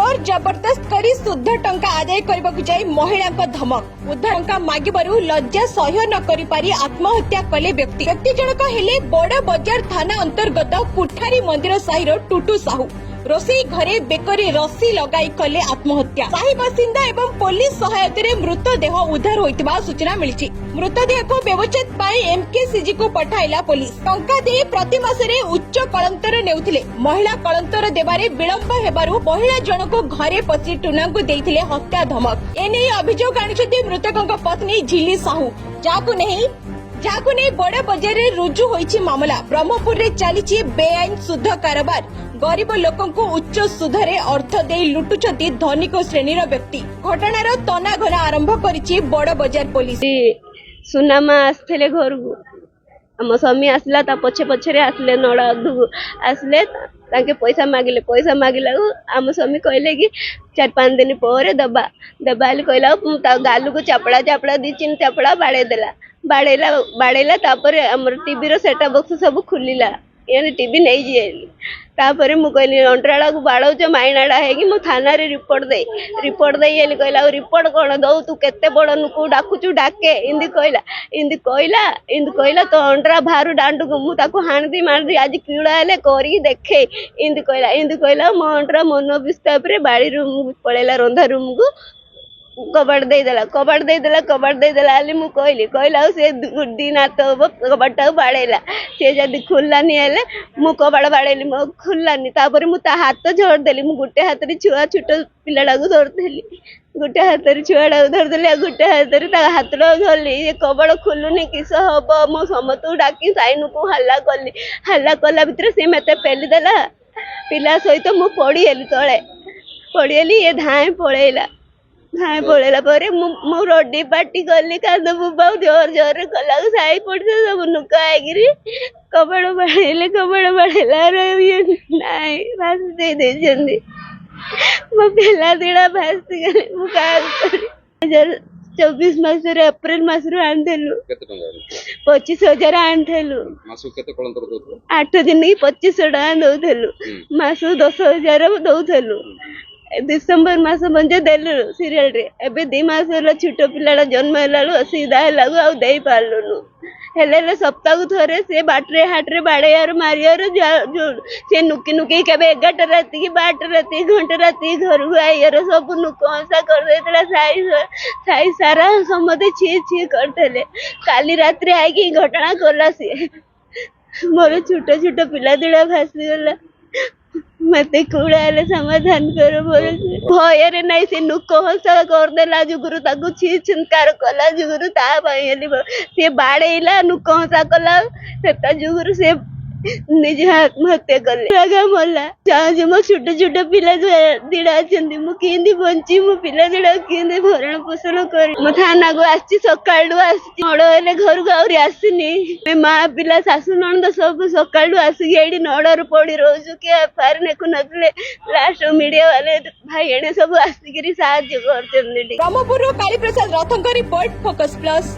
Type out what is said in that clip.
जोर जबरदस्त करी शुद्ध टंका आदाय करबाकू जाई महिला का धमक। उद्धार टंका मागिबारु लज्जा सह्य न करि पारि आत्महत्या कले व्यक्ति जनक हेले बड़ बजार थाना अंतर्गत कुठारी मंदिर साहिर टुटू साहू। रोषेई घरे बेकरे रस्सी लगाई कले आत्महत्या। साही बासिंदा एवं पुलिस सहायता मृतदेह उद्धार होइतिबा सूचना मिली। मृतदेह को व्यवच्छेद पाई एमकेसीजी को पठाइला पुलिस। टंका दे प्रति मासरे उच्च कलंतर नेउथिले। महिला कलंतर देबारे विलंब हेबारु महिला जनक घरे पसी टुनांकु देइथिले हत्या धमक। एने अभियोग आनिछथि मृतकक पत्नी झिली साहू। जाकु नहीं बड़ बजार रे रुजु होइछि मामला। ब्रह्मपुर रे चलीछि बेआईन शुद्ध कारोबार। गरीब लोकों को उच्च सुधरे अर्थ दे लुटुछथि धनिक श्रेणीर व्यक्ति। घटनार तनाघना आरंभ करिछि बड़ बजार पुलिस। सुनामा आसले घर को आम स्वामी आसला पछे पछे आसले नड़ा अधु आसले ताके पैसा मागिला आम स्वामी कहले कि 4-5 दिन पर दबा कहला गालू को चापड़ा दी 3 चापड़ा बाड़ेला तापर हमर टीवी रो सेटअप बॉक्स सब खुलिला यानी टीवी नहीं जाइली तापर मु कहली अंटराला को बाड़ौच माइनाडा है कि मु थाना रे रिपोर्ट दे कहला रिपोर्ट कोन दऊ तू केते बड़ नुकु डाकुचु डाके इंदी कहला तो अंटरा भारू डांडू को मु ताको हाणदी मारदी आज कीड़ा हेले करी देखे इंदी कहला मो अंटरा मन विस्ताप रे बाड़ी रूम पळेला रंधा रूम को कबाड़ दे देला आली मु कहला से दिन हाथ हम कबाड़ बाड़ेला से जदि खुल्लानी हेले मु कबाड़ बाड़ेली मो खुल्लानी तापर मु ता हाथ जोड़ देली मु गुटे हाथ रे छुआ छोट पिलाडा को धरदेली गुटे हाथ रे छुआडा को धरदेली गुटे हाथ रे ता हाथ रो धरली ये कबाड़ खुलुनी किस हबो मो समतु डाकी साइनु को हल्ला कला भितर से मते पेली देला पिला सहित मु पड़ीएली तळे पड़ीएली ये धाए पळेला पर मु रोडी पार्टी कली कांद बुबा जोर कला साई पड़से सब नुका आगिरी कबाड़ बाड़ेला रे नाई भास दे देछंदी मो पिला दिड़ा भास गले मु का 2024 मासरे अप्रैल मासरो आनथेलु केते टंका 25,000 आनथेलु मासु केते कलंतर दउथलो 8 दिन की 2500 टका दउथेलु मासु 10,000 दउथेलु डिसेम्बर मास बंजे देलु सीरियल रे एबे 2 मास होला छोटो पिलाडा जन्म हेलालु असुविधा हेलागु आ देई पारलुनु हेले सप्ताह को थरे से बाटरे हाटरे बाड़ेयार मारियार से नुकी केबे 11 राती की 12 राती घंटे राती घर को आइयार सब नुकसा कर देतला साई सारा समते छी करथले काली रात रे आई की घटना करला से मोर छोटो पिला दिड़ा भासी गला मते कूड़ा हेले समाधान करो बोले भय रे नहीं से नुक हंसा कर देला जुगुरु ताकू छी छिनकार कला जुगुरु ता हेली से बाड़ेला नुक हंसा कला सेता जुगुरु से निज आत्महत्या कले लगा मला चाहे मो छोटो पिला दिड़ा छंदी मु केंदी बंची मु पिला दिड़ा केंदी भरण पोषण कर म थाना को आसी सकाळु आसी नड़ हेले घर को आउरी आसीनी मे मां पिला सासु नंद सब सकाळु आसी एडी नड़र पड़ी रोजु के फार नेकु नथले लास्ट मीडिया वाले भाई एने सब आसीगिरी साहाय्य करचंदी। ब्रह्मपुर काली प्रसाद रथंक रिपोर्ट फोकस प्लस।